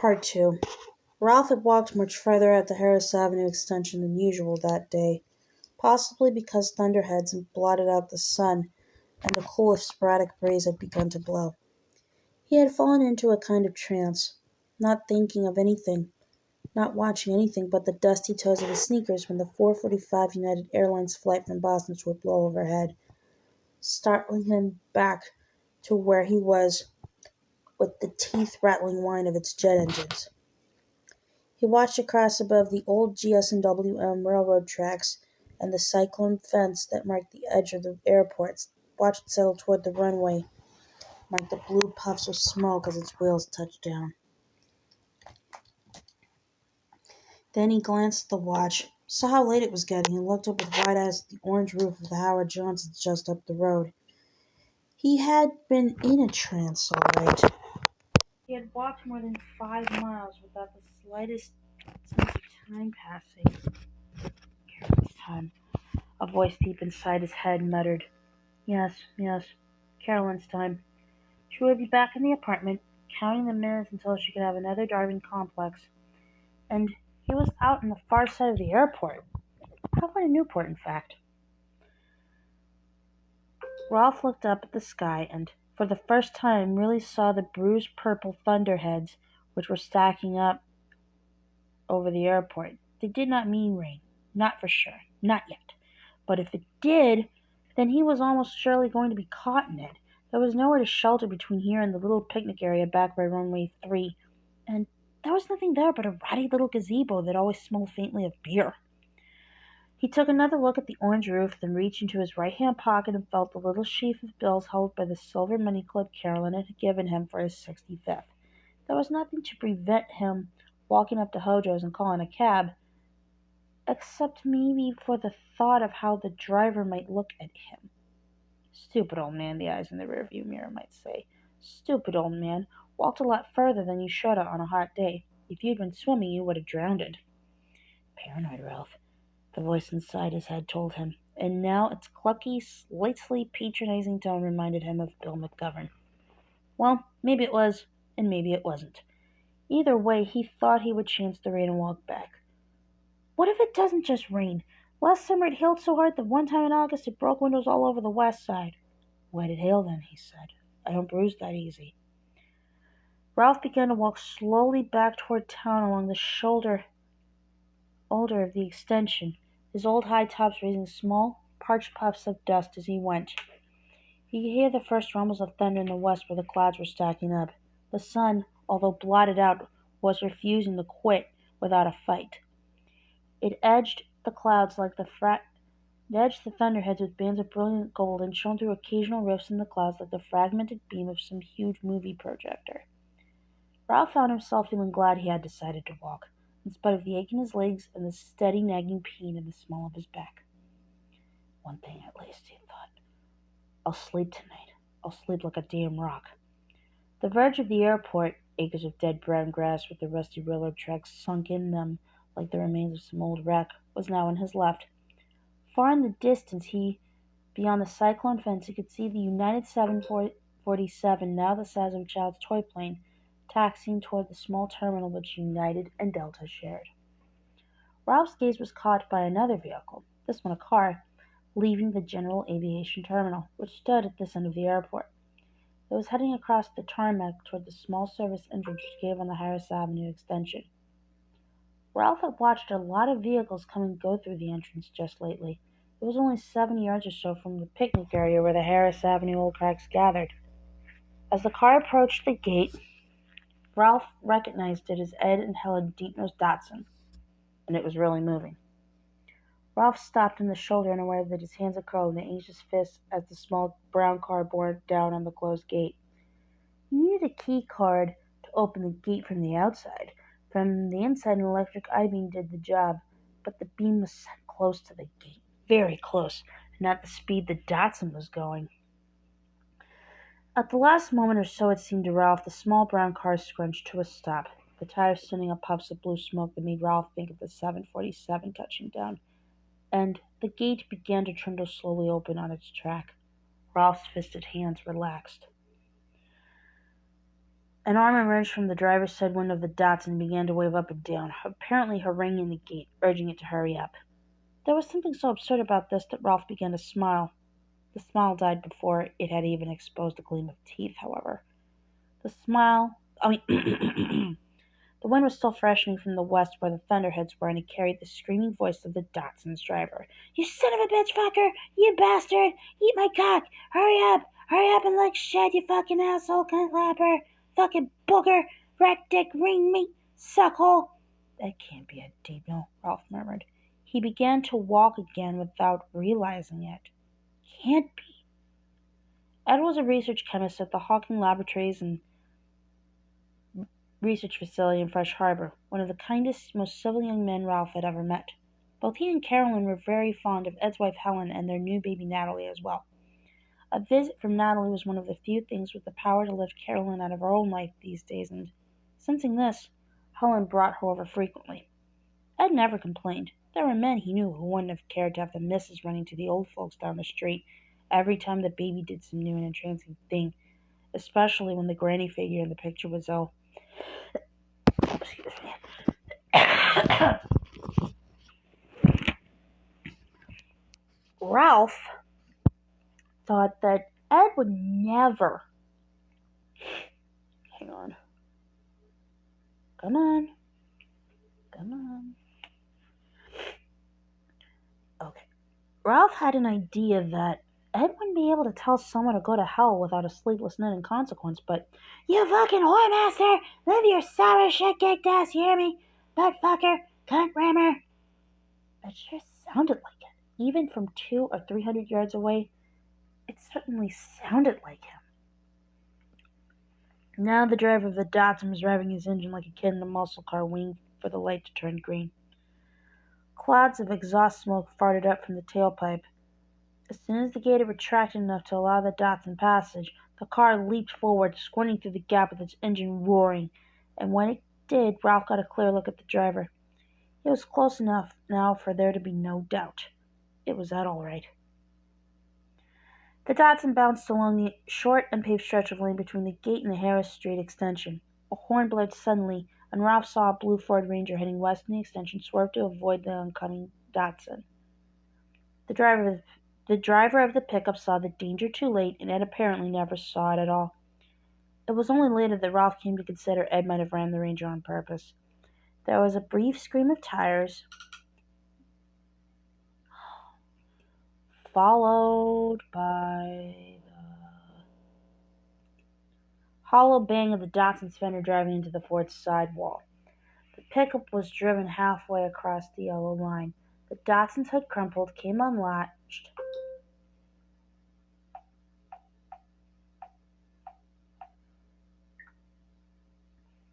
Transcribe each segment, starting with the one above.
Part 2. Ralph had walked much farther up the Harris Avenue extension than usual that day, possibly because thunderheads had blotted out the sun and the cool sporadic breeze had begun to blow. He had fallen into a kind of trance, not thinking of anything, not watching anything but the dusty toes of his sneakers when the 4:45 United Airlines flight from Boston swooped low overhead, startling him back to where he was with the teeth-rattling whine of its jet engines. He watched across above the old GS&WM railroad tracks and the cyclone fence that marked the edge of the airport, watched it settle toward the runway, marked the blue puffs of smoke as its wheels touched down. Then he glanced at the watch, saw how late it was getting, and looked up with wide eyes at the orange roof of the Howard Johnsons just up the road. He had been in a trance, all right. He had walked more than 5 miles without the slightest sense of time passing. Careless time. A voice deep inside his head muttered, Yes, Carolyn's time. She would be back in the apartment, counting the minutes until she could have another driving complex. And he was out on the far side of the airport. Probably in Newport, in fact. Ralph looked up at the sky and, for the first time, really saw the bruised purple thunderheads which were stacking up over the airport. They did not mean rain. Not for sure. Not yet. But if it did, then he was almost surely going to be caught in it. There was nowhere to shelter between here and the little picnic area back by runway 3, and there was nothing there but a ratty little gazebo that always smelled faintly of beer. He took another look at the orange roof, then reached into his right-hand pocket and felt the little sheaf of bills held by the silver money clip Carolyn had given him for his 65th. There was nothing to prevent him walking up to Hojo's and calling a cab, except maybe for the thought of how the driver might look at him. Stupid old man, the eyes in the rearview mirror might say. Stupid old man. Walked a lot further than you should have on a hot day. If you'd been swimming, you would have drowned. Paranoid, Ralph, the voice inside his head told him, and now its clucky, slightly patronizing tone reminded him of Bill McGovern. Well, maybe it was, and maybe it wasn't. Either way, he thought he would chance the rain and walk back. What if it doesn't just rain? Last summer it hailed so hard that one time in August it broke windows all over the west side. Why'd it hail then? He said. I don't bruise that easy. Ralph began to walk slowly back toward town along the shoulder of the extension, his old high tops raising small, parched puffs of dust as he went. He could hear the first rumbles of thunder in the west where the clouds were stacking up. The sun, although blotted out, was refusing to quit without a fight. It edged the clouds like it edged the thunderheads with bands of brilliant gold and shone through occasional rifts in the clouds like the fragmented beam of some huge movie projector. Ralph found himself feeling glad he had decided to walk, in spite of the ache in his legs and the steady nagging pain in the small of his back. One thing at least, he thought. I'll sleep tonight. I'll sleep like a damn rock. The verge of the airport, acres of dead brown grass with the rusty railroad tracks sunk in them like the remains of some old wreck, was now on his left. Far in the distance, beyond the cyclone fence, he could see the United 747, now the size of a child's toy plane, taxiing toward the small terminal which United and Delta shared. Ralph's gaze was caught by another vehicle, this one a car, leaving the general aviation terminal, which stood at this end of the airport. It was heading across the tarmac toward the small service entrance which gave on the Harris Avenue extension. Ralph had watched a lot of vehicles come and go through the entrance just lately. It was only 7 yards or so from the picnic area where the Harris Avenue old cracks gathered. As the car approached the gate, Ralph recognized it as Ed and Helen Deepner's Datsun, and it was really moving. Ralph stopped in the shoulder and aware that his hands had curled in an anxious fist as the small brown car bore down on the closed gate. He needed a key card to open the gate from the outside. From the inside, an electric I-beam did the job, but the beam was set close to the gate, very close, and at the speed the Datsun was going. At the last moment or so, it seemed to Ralph, the small brown car scrunched to a stop, the tires sending up puffs of blue smoke that made Ralph think of the 747 touching down, and the gate began to trundle slowly open on its track. Ralph's fisted hands relaxed. An arm emerged from the driver's side window of the Datsun and began to wave up and down, apparently haranguing the gate, urging it to hurry up. There was something so absurd about this that Ralph began to smile. The smile died before it had even exposed a gleam of teeth, however. The wind was still freshening from the west where the thunderheads were, and it carried the screaming voice of the Datsun's driver. "You son of a bitch fucker! You bastard! Eat my cock! Hurry up! Hurry up and look shit, you fucking asshole cunt lapper! Fucking booger! Rat dick ring meat! Suckhole!" "That can't be a Dino," Ralph murmured. He began to walk again without realizing it. Can't be. Ed was a research chemist at the Hawking Laboratories and Research Facility in Fresh Harbor, one of the kindest, most civil young men Ralph had ever met. Both he and Carolyn were very fond of Ed's wife Helen and their new baby Natalie as well. A visit from Natalie was one of the few things with the power to lift Carolyn out of her own life these days, and sensing this, Helen brought her over frequently. Ed never complained. There were men he knew who wouldn't have cared to have the missus running to the old folks down the street every time the baby did some new and entrancing thing, especially when the granny figure in the picture was ill. Excuse me. Ralph thought that Ed would never. Hang on. Come on. Okay. Ralph had an idea that Ed wouldn't be able to tell someone to go to hell without a sleepless night in consequence, but "You fucking whoremaster! Live your sour shit caked ass, you hear me? Butt fucker! Cunt rammer!" It sure sounded like it. Even from 200 or 300 yards away, it certainly sounded like him. Now the driver of the Datsun was revving his engine like a kid in a muscle car waiting for the light to turn green. Clouds of exhaust smoke farted up from the tailpipe. As soon as the gate had retracted enough to allow the Datsun passage, the car leaped forward, squinting through the gap with its engine roaring, and when it did, Ralph got a clear look at the driver. It was close enough now for there to be no doubt. It was Ed, all right. The Datsun bounced along the short, unpaved stretch of lane between the gate and the Harris Street extension. A horn blared suddenly, and Ralph saw a blue Ford Ranger heading west in the extension swerve to avoid the oncoming Datsun. The driver of the pickup saw the danger too late, and Ed apparently never saw it at all. It was only later that Ralph came to consider Ed might have ran the Ranger on purpose. There was a brief scream of tires, followed by the hollow bang of the Datsun's fender driving into the Ford's sidewall. The pickup was driven halfway across the yellow line. The Datsun's hood crumpled, came unlatched,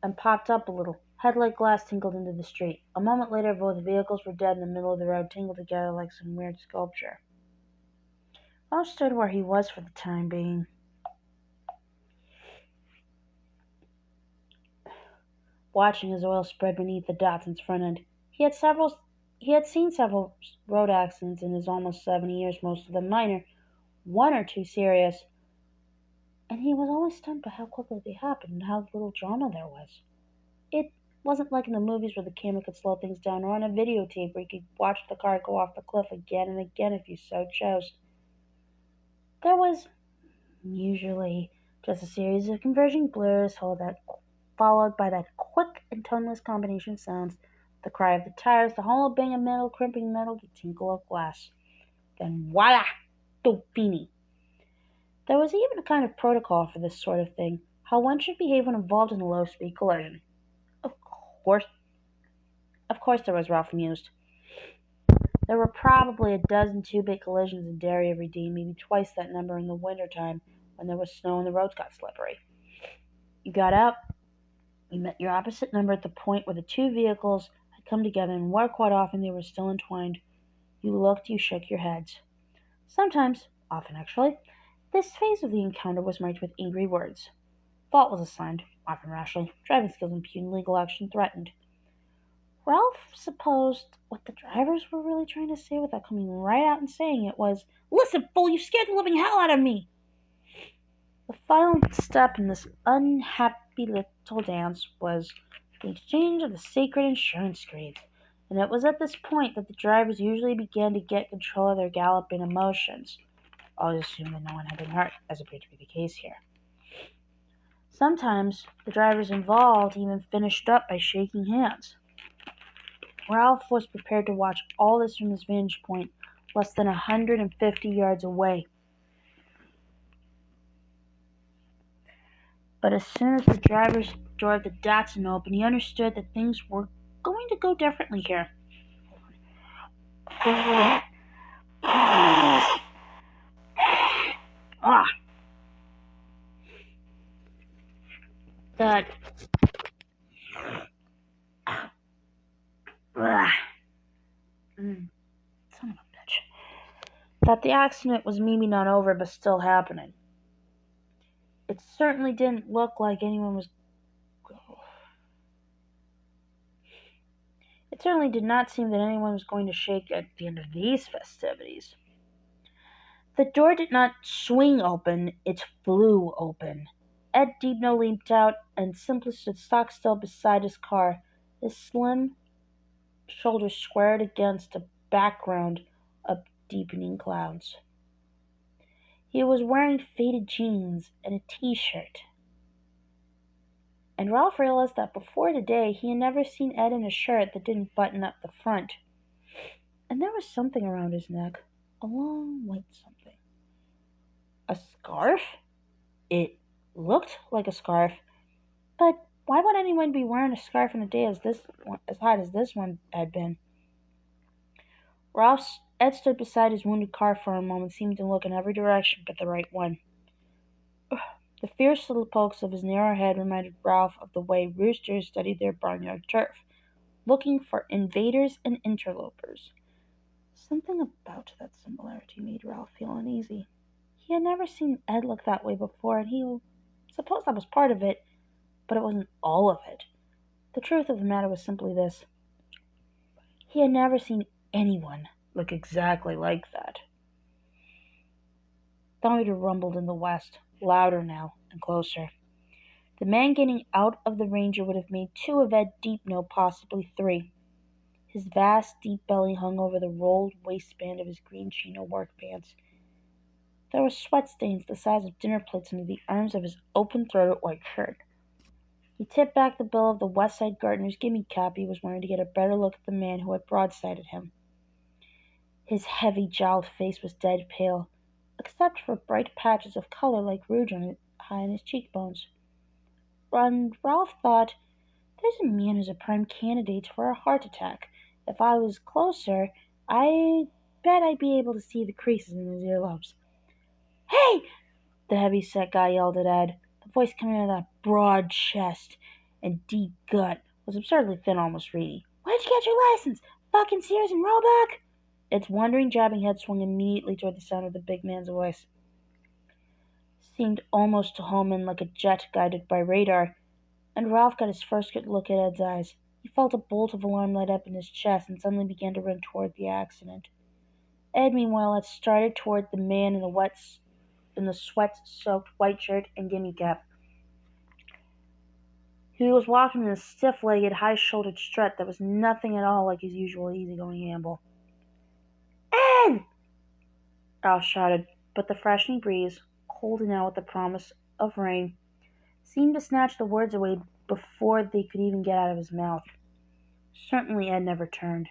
and popped up a little. Headlight glass tinkled into the street. A moment later, both vehicles were dead in the middle of the road, tangled together like some weird sculpture. Ralph stood where he was for the time being. Watching his oil spread beneath the Datsun's front end. He had seen several road accidents in his almost 70 years, most of them minor, one or two serious, and he was always stunned by how quickly they happened and how little drama there was. It wasn't like in the movies where the camera could slow things down, or on a videotape where you could watch the car go off the cliff again and again if you so chose. There was usually just a series of converging blurs, followed by that quick and toneless combination of sounds, the cry of the tires, the hollow bang of metal, crimping metal, the tinkle of glass. Then voila! Dauphine. There was even a kind of protocol for this sort of thing, how one should behave when involved in a low-speed collision. Of course there was, Ralph mused. There were probably a dozen two-bit collisions in Derry every day, maybe twice that number in the winter-time when there was snow and the roads got slippery. You got out, you met your opposite number at the point where the two vehicles had come together, and where quite often they were still entwined. You looked, you shook your heads. Sometimes, often actually, this phase of the encounter was marked with angry words. Fault was assigned, often rashly, driving skills impugned, legal action threatened. Ralph supposed what the drivers were really trying to say without coming right out and saying it was, "Listen, fool, you scared the living hell out of me!" The final step in this unhappy sleepy little dance was the exchange of the sacred insurance screeds, and it was at this point that the drivers usually began to get control of their galloping emotions. Always assumed that no one had been hurt, as appeared to be the case here. Sometimes the drivers involved even finished up by shaking hands. Ralph was prepared to watch all this from his vantage point, less than 150 yards away. But as soon as the driver's door of the Datsun opened, he understood that things were going to go differently here. That son of a bitch. That the accident was maybe not over, but still happening. It certainly didn't look like anyone was. It certainly did not seem that anyone was going to shake at the end of these festivities. The door did not swing open, it flew open. Ed Deepno leaped out and simply stood stock still beside his car, his slim shoulders squared against a background of deepening clouds. He was wearing faded jeans and a t-shirt. And Ralph realized that before today he had never seen Ed in a shirt that didn't button up the front. And there was something around his neck, a long white something. A scarf? It looked like a scarf, but why would anyone be wearing a scarf on a day as hot as this one had been? Ed stood beside his wounded car for a moment, seeming to look in every direction but the right one. The fierce little pokes of his narrow head reminded Ralph of the way roosters studied their barnyard turf, looking for invaders and interlopers. Something about that similarity made Ralph feel uneasy. He had never seen Ed look that way before, and he supposed that was part of it, but it wasn't all of it. The truth of the matter was simply this. He had never seen anyone look exactly like that. Thunder rumbled in the west, louder now and closer. The man getting out of the Ranger would have made 2 of Ed Deepno, possibly 3. His vast, deep belly hung over the rolled waistband of his green chino work pants. There were sweat stains the size of dinner plates under the arms of his open-throated white shirt. He tipped back the bill of the West Side Gardener's gimme cap he was wearing to get a better look at the man who had broadsided him. His heavy, jowled face was dead pale, except for bright patches of color like rouge high on his cheekbones. And Ralph thought, there's a man who's a prime candidate for a heart attack. If I was closer, I bet I'd be able to see the creases in his earlobes. Hey! The heavy-set guy yelled at Ed. The voice coming out of that broad chest and deep gut was absurdly thin, almost reedy. Where'd you get your license? Fucking Sears and Roebuck? Ed's wondering, jabbing head swung immediately toward the sound of the big man's voice. Seemed almost to home in like a jet guided by radar, and Ralph got his first good look at Ed's eyes. He felt a bolt of alarm light up in his chest and suddenly began to run toward the accident. Ed, meanwhile, had started toward the man in the sweat-soaked white shirt and gimme cap. He was walking in a stiff-legged, high-shouldered strut that was nothing at all like his usual easygoing amble. Ed! Ralph shouted, but the freshening breeze, cold now with the promise of rain, seemed to snatch the words away before they could even get out of his mouth. Certainly Ed never turned.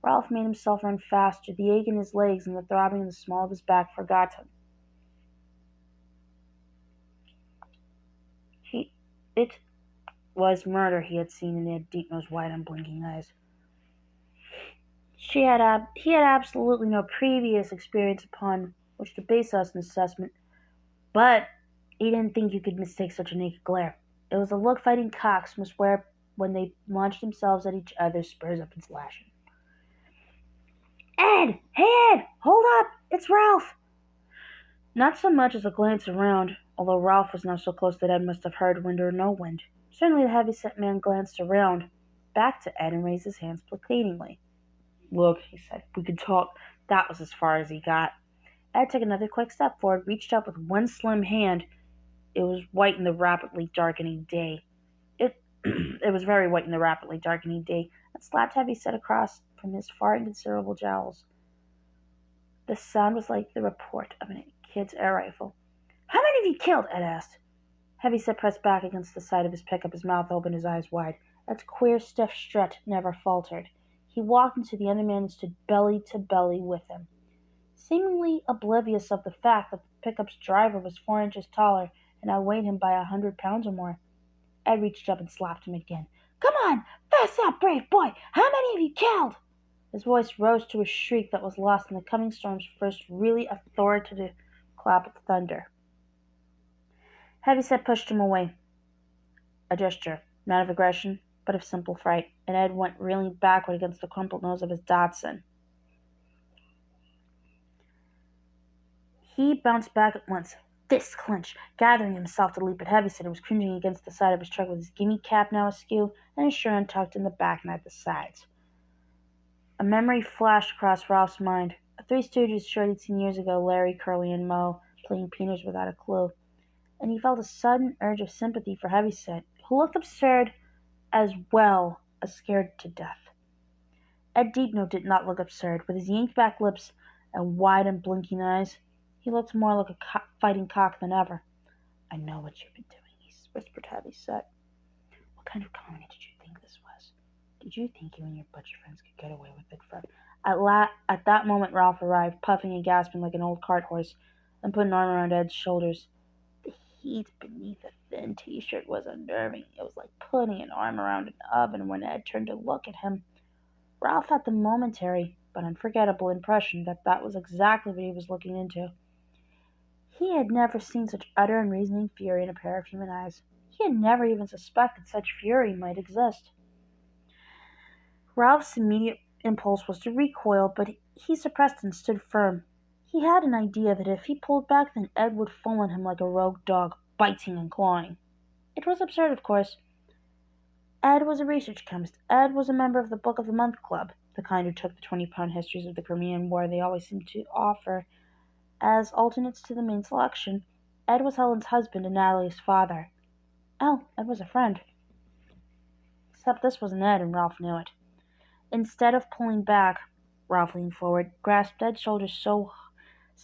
Ralph made himself run faster, the ache in his legs and the throbbing in the small of his back forgot him. It was murder he had seen in Ed Deepno's wide, unblinking eyes. He had absolutely no previous experience upon which to base such an assessment, but he didn't think you could mistake such a naked glare. It was the look fighting cocks must wear when they launched themselves at each other, spurs up and slashing. Ed! Hey, Ed! Hold up! It's Ralph! Not so much as a glance around, although Ralph was now so close that Ed must have heard wind or no wind. Certainly the heavy-set man glanced around, back to Ed, and raised his hands placatingly. Look, he said, we can talk. That was as far as he got. Ed took another quick step forward, reached up with one slim hand. It was white in the rapidly darkening day. It it was very white in the rapidly darkening day, and slapped Heavyset across from his far inconsiderable jowls. The sound was like the report of a kid's air rifle. "How many have you killed?" Ed asked. Heavyset pressed back against the side of his pickup, his mouth open, his eyes wide. Ed's queer, stiff strut never faltered. He walked into the other man and stood belly to belly with him, seemingly oblivious of the fact that the pickup's driver was 4 inches taller and outweighed him by 100 pounds or more. Ed reached up and slapped him again. "Come on! Fast up, brave boy! How many have you killed?" His voice rose to a shriek that was lost in the coming storm's first really authoritative clap of thunder. Heavyset pushed him away. A gesture, not of aggression, but of simple fright, and Ed went reeling backward against the crumpled nose of his Datsun. He bounced back at once, fists clenched, gathering himself to leap at Heavyset, who was cringing against the side of his truck with his gimme cap now askew and his shirt untucked in the back and at the sides. A memory flashed across Ralph's mind. A Three Stooges shirt he'd seen years ago, Larry, Curly, and Moe, playing Peters without a clue. And he felt a sudden urge of sympathy for Heavyset, who looked absurd as well as scared to death. Ed Deepnote did not look absurd. With his yanked-back lips and wide and blinking eyes, he looked more like a fighting cock than ever. "I know what you've been doing," he whispered to Heavyset. "What kind of colony did you think this was? Did you think you and your butcher friends could get away with it for—" At that moment Ralph arrived, puffing and gasping like an old cart horse, and put an arm around Ed's shoulders. The heat beneath a thin t-shirt was unnerving. It was like putting an arm around an oven. When Ed turned to look at him, Ralph had the momentary but unforgettable impression that that was exactly what he was looking into. He had never seen such utter unreasoning fury in a pair of human eyes. He had never even suspected such fury might exist. Ralph's immediate impulse was to recoil, but he suppressed and stood firm. He had an idea that if he pulled back, then Ed would fall on him like a rogue dog, biting and clawing. It was absurd, of course. Ed was a research chemist. Ed was a member of the Book of the Month Club, the kind who took the 20-pound histories of the Crimean War they always seemed to offer as alternates to the main selection. Ed was Helen's husband and Natalie's father. Oh, Ed was a friend. Except this wasn't Ed, and Ralph knew it. Instead of pulling back, Ralph leaned forward, grasped Ed's shoulders so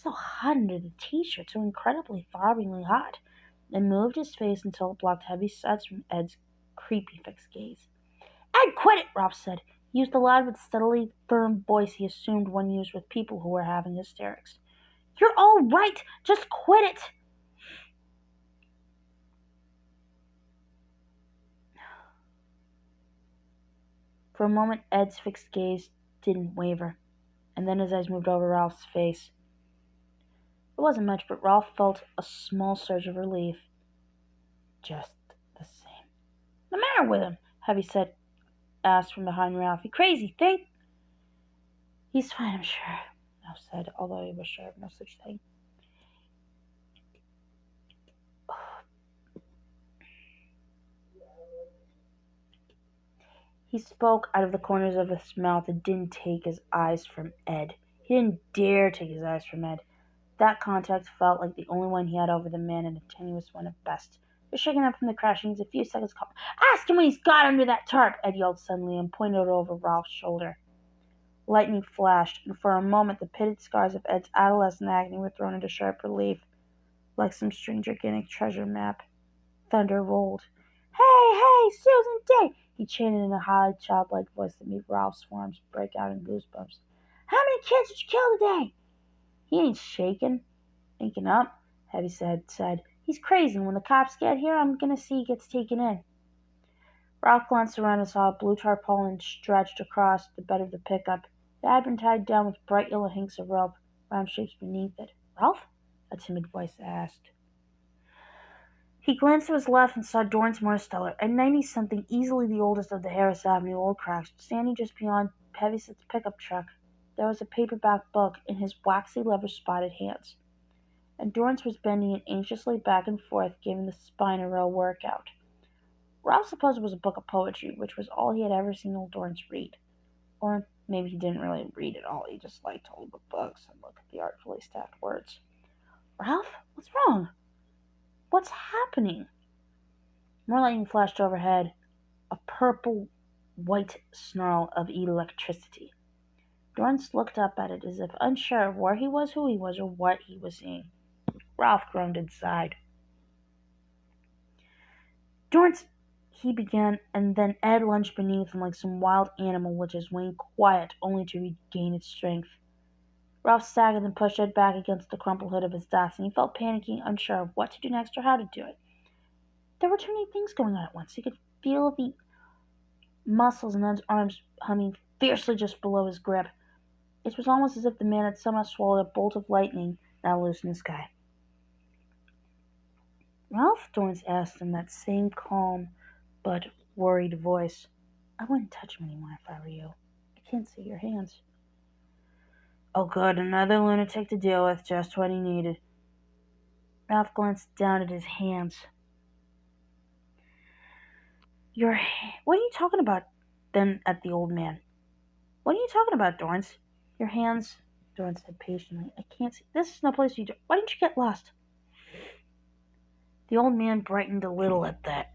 hot under the t-shirt, so incredibly throbbingly hot, and moved his face until it blocked Heavyset's from Ed's creepy fixed gaze. "Ed, quit it!" Ralph said. He used the loud but steadily firm voice he assumed one used with people who were having hysterics. "You're all right! Just quit it!" For a moment Ed's fixed gaze didn't waver, and then his eyes moved over Ralph's face. It wasn't much, but Ralph felt a small surge of relief. Just the same. "What's the matter with him?" Heavyset asked from behind Ralph. "You crazy, think?" "He's fine, I'm sure," Ralph said, although he was sure of no such thing. He spoke out of the corners of his mouth and didn't take his eyes from Ed. He didn't dare take his eyes from Ed. That contact felt like the only one he had over the man, and a tenuous one at best. Just shaking up from the crashings, a few seconds called. "Ask him when he's got under that tarp!" Ed yelled suddenly and pointed over Ralph's shoulder. Lightning flashed, and for a moment the pitted scars of Ed's adolescent agony were thrown into sharp relief, like some strange organic treasure map. Thunder rolled. Hey, Susan Day!" he chanted in a high, childlike voice that made Ralph's forearms break out in goosebumps. "How many kids did you kill today?" "He ain't shaking up," Heavyset said. "He's crazy, and when the cops get here, I'm gonna see he gets taken in." Ralph glanced around and saw a blue tarpaulin stretched across the bed of the pickup. It had been tied down with bright yellow hanks of rope, round shapes beneath it. "Ralph?" a timid voice asked. He glanced to his left and saw Dorrance Morsteller, a 90-something, easily the oldest of the Harris Avenue old cracks, standing just beyond Heavyset's pickup truck. There was a paperback book in his waxy leather-spotted hands, and Dorrance was bending it anxiously back and forth, giving the spine a real workout. Ralph supposed it was a book of poetry, which was all he had ever seen old Dorrance read. Or maybe he didn't really read at all, he just liked to hold the books and look at the artfully stacked words. "Ralph, what's wrong?" What's happening? More lightning flashed overhead, a purple-white snarl of electricity. Dorrance looked up at it as if unsure of where he was, who he was, or what he was seeing. Ralph groaned inside. Dorrance, he began, and then Ed lunged beneath him like some wild animal which has lain quiet only to regain its strength. Ralph staggered and pushed Ed back against the crumpled hood of his desk, and he felt panicky, unsure of what to do next or how to do it. There were too many things going on at once. He could feel the muscles in Ed's arms humming fiercely just below his grip. It was almost as if the man had somehow swallowed a bolt of lightning now loose in the sky. Ralph, Dorrance asked in that same calm but worried voice. I wouldn't touch him anymore if I were you. I can't see your hands. Oh good, another lunatic to deal with, just what he needed. Ralph glanced down at his hands. What are you talking about? Then at the old man. What are you talking about, Dorrance? Your hands, Dorrance said patiently. I can't see. This is no place for you to. Why didn't you get lost? The old man brightened a little at that.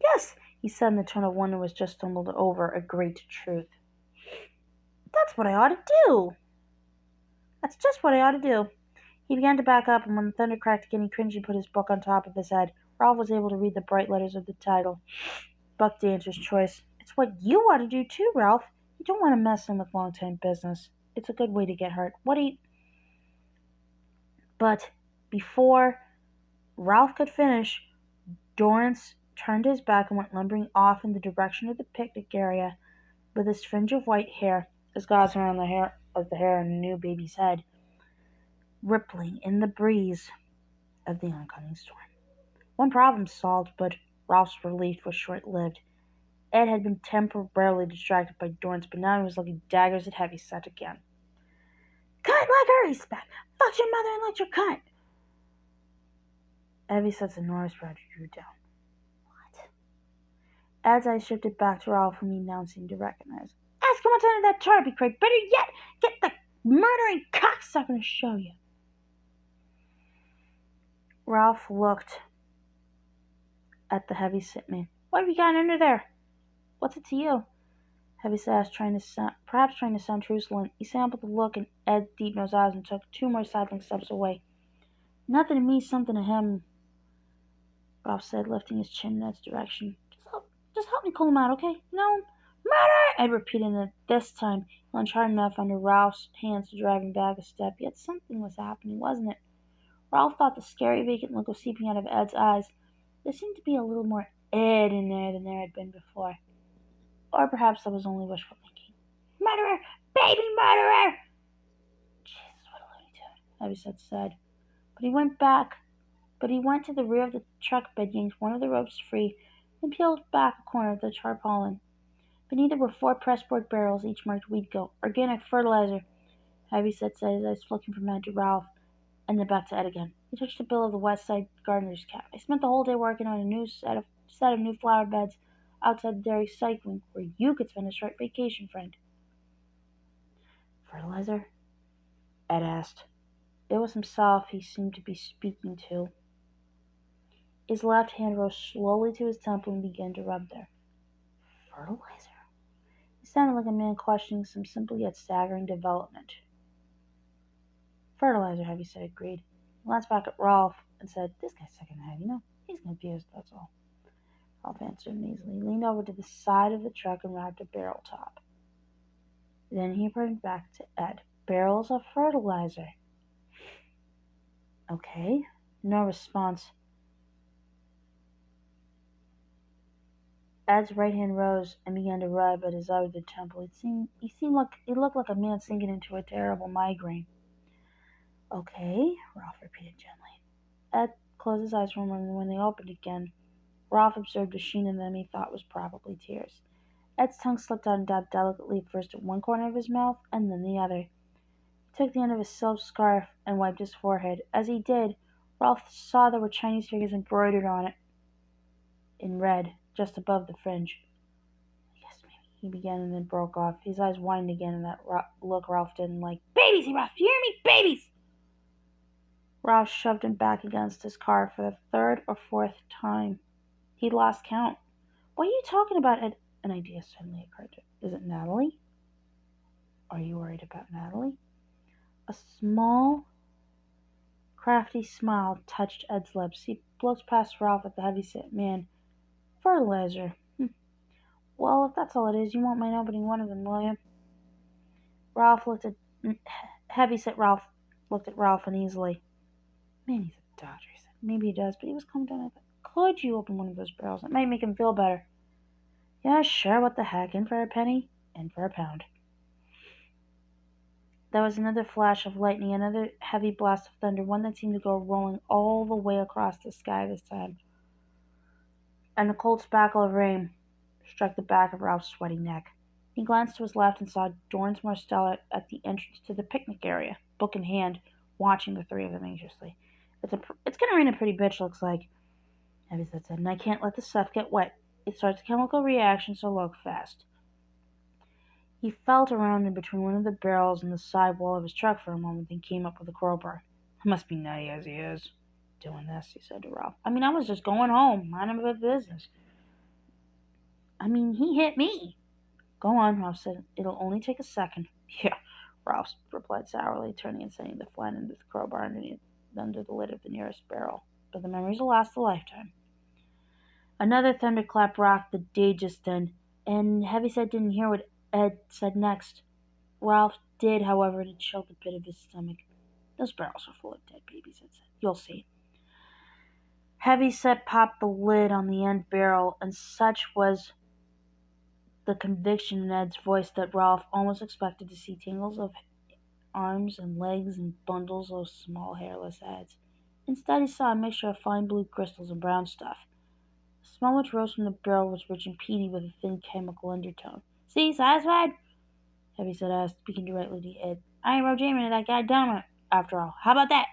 Yes, he said in the tone of one who has just stumbled over a great truth. That's what I ought to do. That's just what I ought to do. He began to back up, and when the thunder cracked again, he cringed and put his book on top of his head. Ralph was able to read the bright letters of the title. Buck Dancer's Choice. It's what you ought to do too, Ralph. You don't want to mess in with long-time business. It's a good way to get hurt. But before Ralph could finish, Dorrance turned his back and went lumbering off in the direction of the picnic area with his fringe of white hair, as gauze around the hair on a new baby's head, rippling in the breeze of the oncoming storm. One problem solved, but Ralph's relief was short-lived. Ed had been temporarily distracted by Dorrance, but now he was looking daggers at Heavyset again. Cut like her, he spat. Fuck your mother and let your cunt. Heavyset's enormous brow drew down. What? Ed's eyes shifted back to Ralph, whom he now seemed to recognize. Ask him what's under that tarp, he cried. Better yet, get the murdering cocksucker to show you. Ralph looked at the Heavyset man. What have you got under there? What's it to you? Heavyset asked, perhaps trying to sound truculent. He sampled the look in Ed's deep-nosed eyes and took 2 more sidling steps away. Nothing to me, something to him, Ralph said, lifting his chin in Ed's direction. Just help me pull him out, okay? No? Murder! Ed repeated, and this time he lunged hard enough under Ralph's hands to drive him back a step. Yet something was happening, wasn't it? Ralph thought the scary, vacant look was seeping out of Ed's eyes. There seemed to be a little more Ed in there than there had been before. Or perhaps that was only wishful thinking. Murderer! Baby murderer! Jesus, what a loony tune, Heavyset said. But he went to the rear of the truck bed, yanked one of the ropes free, and peeled back a corner of the tarpaulin. Beneath it were 4 pressboard barrels, each marked Weed Go. Organic fertilizer, Heavyset said, his eyes flicking from Ed to Ralph, and then back to Ed again. He touched the bill of the West Side gardener's cap. I spent the whole day working on a new set of new flower beds outside the dairy cycling, where you could spend a short vacation, friend. Fertilizer? Ed asked. It was himself he seemed to be speaking to. His left hand rose slowly to his temple and began to rub there. Fertilizer? He sounded like a man questioning some simple yet staggering development. Fertilizer, Heavyset agreed. He glanced back at Ralph and said, This guy's sick in the head, He's confused, that's all. Ralph answered uneasily. He leaned over to the side of the truck and wrapped a barrel top. Then he turned back to Ed. Barrels of fertilizer. Okay. No response. Ed's right hand rose and began to rub at his other temple. He looked like a man sinking into a terrible migraine. Okay, Ralph repeated gently. Ed closed his eyes for a moment, and when they opened again, Ralph observed a sheen in them he thought was probably tears. Ed's tongue slipped out and dabbed delicately first at one corner of his mouth and then the other. He took the end of his silk scarf and wiped his forehead. As he did, Ralph saw there were Chinese figures embroidered on it in red, just above the fringe. Yes, maybe, he began and then broke off. His eyes widened again in that look Ralph didn't like. Babies, he rasped. You hear me? Babies! Ralph shoved him back against his car for the third or fourth time. He'd lost count. What are you talking about? An idea suddenly occurred to him. Is it Natalie? Are you worried about Natalie? A small, crafty smile touched Ed's lips. He looked past Ralph at the heavy-set man. Fertilizer. Well, if that's all it is, you won't mind opening one of them, will you? Ralph looked at heavy-set Ralph looked at Ralph uneasily. Man, he's a dodger, he said. Maybe he does, but he was calm down. Could you open one of those barrels? It might make him feel better. Yeah, sure, what the heck? In for a penny, in for a pound. There was another flash of lightning, another heavy blast of thunder, one that seemed to go rolling all the way across the sky this time. And a cold spackle of rain struck the back of Ralph's sweaty neck. He glanced to his left and saw Dorrance Marstella at the entrance to the picnic area, book in hand, watching the three of them anxiously. It's gonna rain a pretty bitch, looks like, Heavyset said, and I can't let the stuff get wet. It starts a chemical reaction, so look fast. He felt around in between one of the barrels and the side wall of his truck for a moment, then came up with a crowbar. I must be nutty as he is doing this, he said to Ralph. I mean, I was just going home, minding my business. I mean, he hit me. Go on, Ralph said. It'll only take a second. Yeah, Ralph replied sourly, turning and setting the flat end of the crowbar under the lid of the nearest barrel. But the memories will last a lifetime. Another thunderclap rocked the day just then, and Heavyset didn't hear what Ed said next. Ralph did, however, and it chilled the pit of his stomach. Those barrels are full of dead babies, Ed said. You'll see. Heavyset popped the lid on the end barrel, and such was the conviction in Ed's voice that Ralph almost expected to see tangles of arms and legs and bundles of small hairless heads. Instead, he saw a mixture of fine blue crystals and brown stuff. The smell which rose from the barrel was rich and peaty with a thin chemical undertone. See, satisfied? Heavyset asked, speaking directly to Ed. I ain't Roe Jamie to that guy Dynamite, after all. How about that?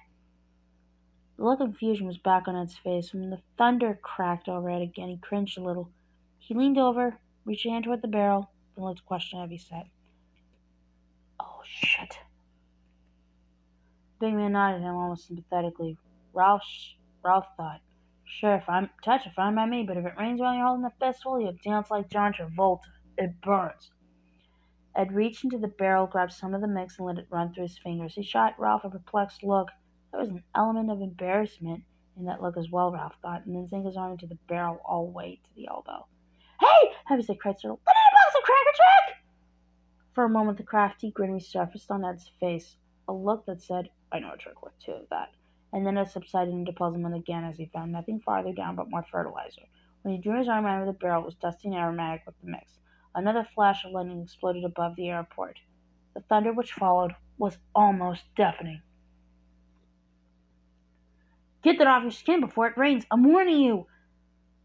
The look of confusion was back on Ed's face. When the thunder cracked overhead again, he cringed a little. He leaned over, reached a hand toward the barrel, then looked question Heavyset. Oh, shit. The big man nodded at him almost sympathetically. Ralph thought, sure, fine by me, but if it rains while you're holding the fistful, you'll dance like John Travolta. It burns. Ed reached into the barrel, grabbed some of the mix, and let it run through his fingers. He shot Ralph a perplexed look. There was an element of embarrassment in that look as well, Ralph thought, and then sank his arm into the barrel all the way to the elbow. Hey! Heavyset cried, startled. What in a box of Cracker Jack? For a moment, the crafty grin resurfaced on Ed's face, a look that said, I know a trick worth two of that. And then it subsided into puzzlement again as he found nothing farther down but more fertilizer. When he drew his arm out of the barrel, it was dusty and aromatic with the mix. Another flash of lightning exploded above the airport. The thunder which followed was almost deafening. Get that off your skin before it rains. I'm warning you,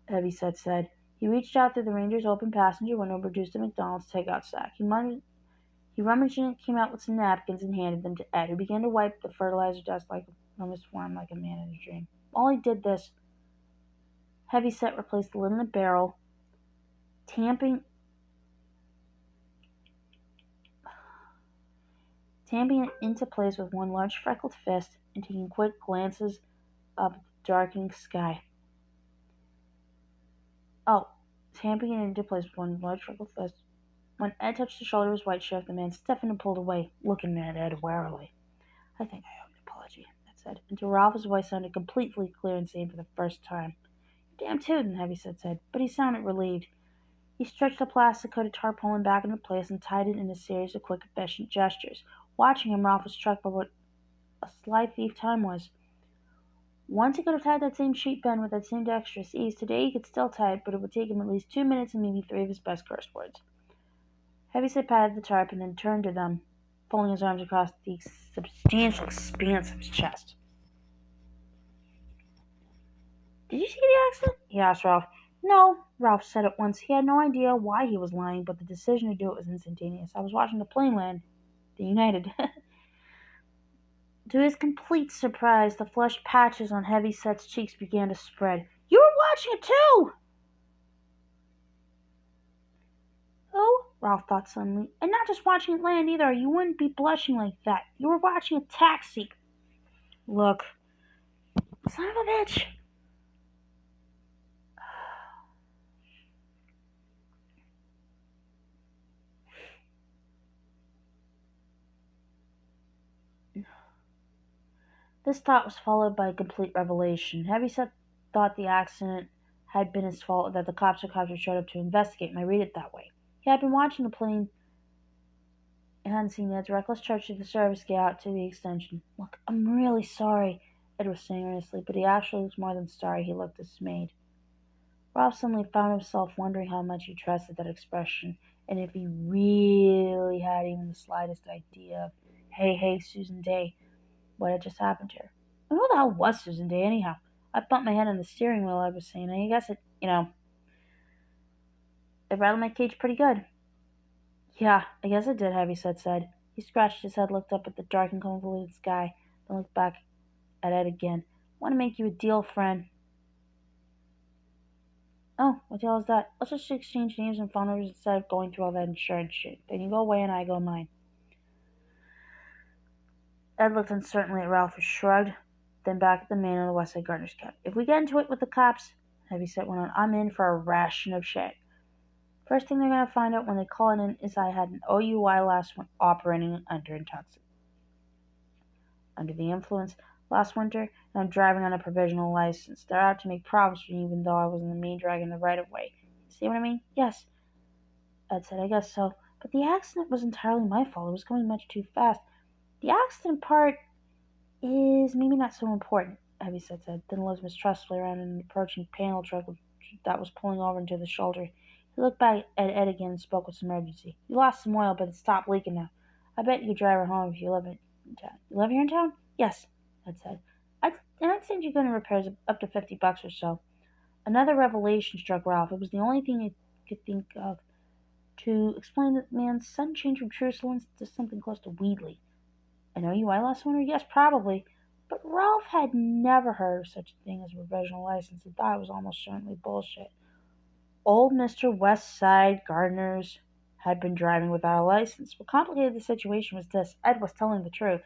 Heavyset said. He reached out through the Ranger's open passenger window, produced a McDonald's takeout sack. He rummaged in it, came out with some napkins, and handed them to Ed, who began to wipe the fertilizer dust from his form like a man in a dream. While he did this, Heavyset replaced the lid in the barrel, tamping it into place with one large freckled fist and taking quick glances up at the darkening sky. Tamping it into place with one large freckled fist. When Ed touched the shoulder of his white shirt, the man stiffened and pulled away, looking at Ed warily. I think I owe an apology, Ed said, and to Ralph his voice sounded completely clear and sane for the first time. Damn tootin', Heavyset said, but he sounded relieved. He stretched the plastic-coated tarpaulin back into place and tied it in a series of quick, efficient gestures. Watching him, Ralph was struck by what a sly thief time was. Once he could have tied that same sheet pen with that same dexterous ease. Today he could still tie it, but it would take him at least 2 minutes and maybe 3 of his best curse words. Heavyset patted the tarp and then turned to them, folding his arms across the substantial expanse of his chest. Did you see the accident? He asked Ralph. No, Ralph said at once. He had no idea why he was lying, but the decision to do it was instantaneous. I was watching the plane land. The United. To his complete surprise, the flushed patches on Heavyset's cheeks began to spread. You were watching it too! Oh, Ralph thought suddenly. And not just watching it land either. You wouldn't be blushing like that. You were watching a taxi. Look, Son of a bitch! This thought was followed by a complete revelation. Heavyset thought the accident had been his fault, that the cops had showed up to investigate, and I read it that way. He had been watching the plane and hadn't seen Ed's reckless charge to the service get out to the extension. Look, I'm really sorry, Ed was saying earnestly, but he actually was more than sorry. He looked dismayed. Ralph suddenly found himself wondering how much he trusted that expression, and if he really had even the slightest idea of, hey, Susan Day, what had just happened to her. And who the hell was Susan Day, anyhow? I bumped my head on the steering wheel, I was saying. I guess it rattled my cage pretty good. Yeah, I guess it did, Heavyset said. He scratched his head, looked up at the dark and convoluted sky, then looked back at Ed again. Want to make you a deal, friend. Oh, what the hell is that? Let's just exchange names and phone numbers instead of going through all that insurance shit. Then you go away and I go mine. Ed looked uncertainly at Ralph and shrugged, then back at the man in the Westside Gardener's cap. If we get into it with the cops, Heavyset went on, I'm in for a ration of shit. First thing they're going to find out when they call it in is I had an OUI last one operating under the influence last winter, and I'm driving on a provisional license. They're out to make problems for me, even though I wasn't the main drag in the right-of-way. See what I mean? Yes, Ed said, I guess so. But the accident was entirely my fault. It was going much too fast. The accident part is maybe not so important, Heavyset said, then looked mistrustfully around an approaching panel truck that was pulling over into the shoulder. He looked back at Ed again and spoke with some urgency. You lost some oil, but it's stopped leaking now. I bet you could drive her home if you live in town. You live here in town? Yes, Ed said. I'd send you good in repairs up to $50 or so. Another revelation struck Ralph. It was the only thing he could think of to explain that the man's sudden change from Jerusalem to something close to Wheatley. An OUI last winter? Yes, probably. But Ralph had never heard of such a thing as a provisional license and thought it was almost certainly bullshit. Old Mr. Westside Gardeners had been driving without a license. What complicated the situation was this. Ed was telling the truth.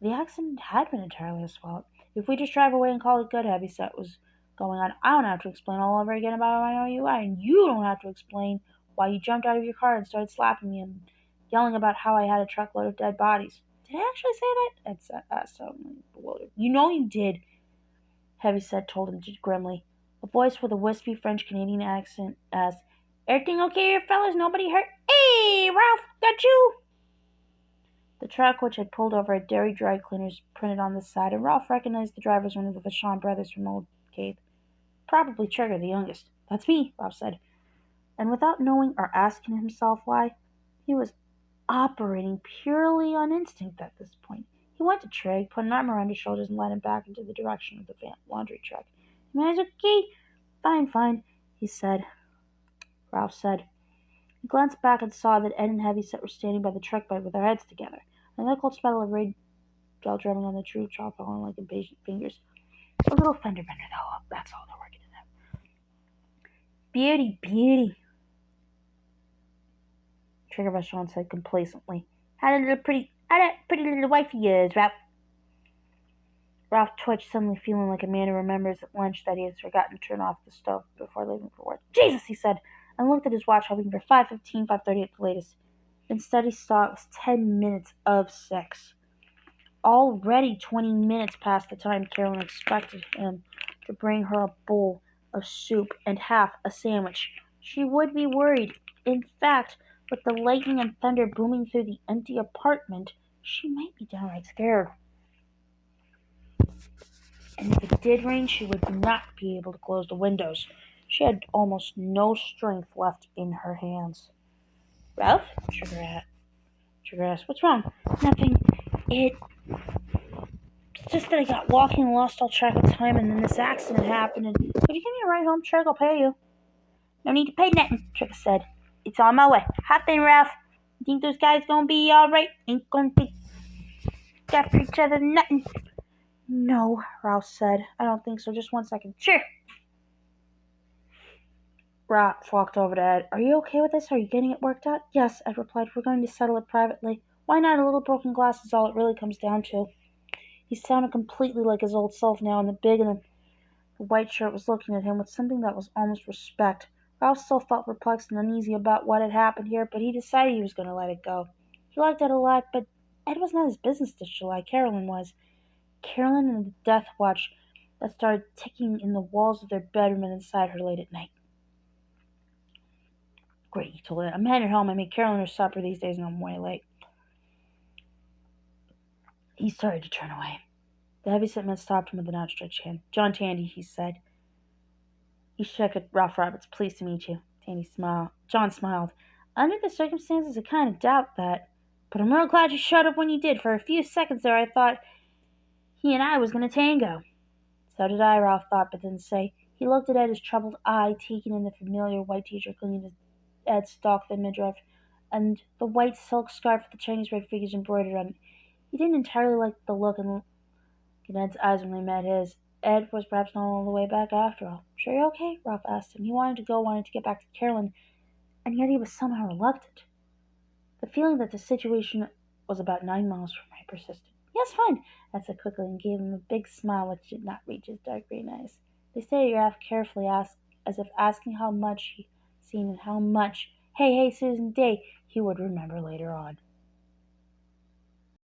The accident had been entirely his fault. If we just drive away and call it good, Heavyset was going on, I don't have to explain all over again about my OUI, and you don't have to explain why you jumped out of your car and started slapping me and yelling about how I had a truckload of dead bodies. Did I actually say that? Ed said, suddenly bewildered. You know you did, Heavyset told him grimly. A voice with a wispy French-Canadian accent asked, Everything okay here, fellas? Nobody hurt? Hey, Ralph, got you? The truck, which had pulled over at Dairy Dry Cleaners, printed on the side, and Ralph recognized the driver as one of the Vachon brothers from Old Cape. Probably Trigger, the youngest. That's me, Ralph said. And without knowing or asking himself why, he was operating purely on instinct at this point. He went to Trig, put an arm around his shoulders, and led him back into the direction of the laundry truck. Man's okay? Fine, Ralph said. He glanced back and saw that Ed and Heavyset were standing by the truck bed with their heads together. Another cold spell of rain fell drumming on the true chalk falling like impatient fingers. A little fender bender, though. That's all they're working in that. Beauty, Trigger Vachon said complacently. Had a pretty little wife he is, Ralph. Ralph twitched, suddenly feeling like a man who remembers at lunch that he has forgotten to turn off the stove before leaving for work. Jesus, he said, and looked at his watch, hoping for 5:15, 5:30 at the latest. Instead, he saw it was 10 minutes of 6. Already 20 minutes past the time Carolyn expected him to bring her a bowl of soup and half a sandwich. She would be worried. In fact, with the lightning and thunder booming through the empty apartment, she might be downright scared. And if it did rain, she would not be able to close the windows. She had almost no strength left in her hands. Ralph? Trigger asked. What's wrong? Nothing. It's just that I got walking and lost all track of time, and then this accident happened, and... Could you give me a ride home, Trig? I'll pay you. No need to pay nothing, Trigger said. It's on my way. Hop in, Ralph. You think those guys gonna be alright? Ain't gonna be after each other, nothing. No, Ralph said. I don't think so. Just 1 second. Sure. Ralph walked over to Ed. Are you okay with this? Are you getting it worked out? Yes, Ed replied. We're going to settle it privately. Why not? A little broken glass is all it really comes down to. He sounded completely like his old self now, and the big and the white shirt was looking at him with something that was almost respect. Ralph still felt perplexed and uneasy about what had happened here, but he decided he was going to let it go. He liked Ed a lot, but Ed was not his business dish like Carolyn was. Carolyn and the death watch that started ticking in the walls of their bedroom and inside her late at night. Great, he told Ed. I'm headed home. I made Carolyn her supper these days and I'm way late. He started to turn away. The heavyset man stopped him with an outstretched hand. John Tandy, he said. He shook at Ralph Roberts. Pleased to meet you. Tandy smiled. John smiled. Under the circumstances, I kind of doubt that. But I'm real glad you showed up when you did. For a few seconds there, I thought he and I was going to tango. So did I, Ralph thought, but didn't say. He looked at Ed, his troubled eye taking in the familiar white t-shirt clinging to Ed's stock, the midriff, and the white silk scarf with the Chinese red figures embroidered on it. He didn't entirely like the look in Ed's eyes when they met his. Ed was perhaps not all the way back after all. Sure you're okay? Ralph asked him. He wanted to go, wanted to get back to Carolyn, and yet he was somehow reluctant. The feeling that the situation was about 9 miles from him persisted. Yes, fine, Ed said quickly and gave him a big smile which did not reach his dark green eyes. They stared at Ralph carefully, as if asking how much he'd seen and how much, hey, Susan Day, he would remember later on.